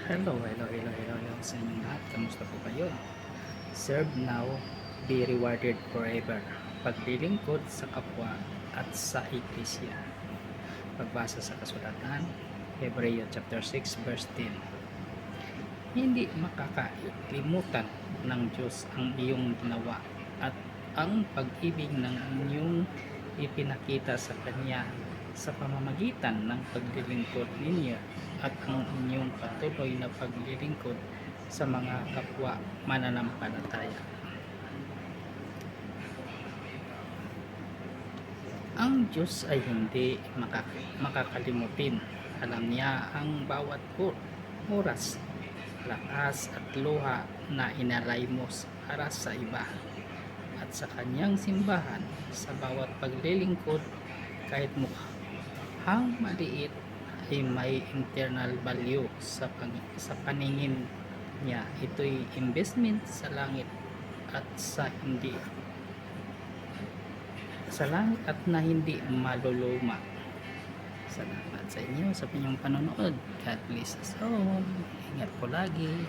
Hello sa inyong lahat. Kamusta po kayo? Serve now, be rewarded forever. Paglilingkod sa kapwa at sa Iglesia. Pagbasa sa kasulatan, Hebreo chapter 6 verse 10. Hindi makakalimutan ng Diyos ang iyong ginawa at ang pag-ibig ng inyong ipinakita sa Kanya sa pamamagitan ng paglilingkod ninyo at ang inyong patuloy na paglilingkod sa mga kapwa mananampalataya. Ang Diyos ay hindi makakalimutin. Alam niya ang bawat oras, lakas at luha na inalay mo para sa iba at sa Kanyang simbahan. Sa bawat paglilingkod, kahit mukhang maliit, ay may internal value sa paningin niya. Ito'y investment sa langit at na hindi maluluma. Salamat sa inyo sa inyong panonood. God bless us all. Ingat po lagi.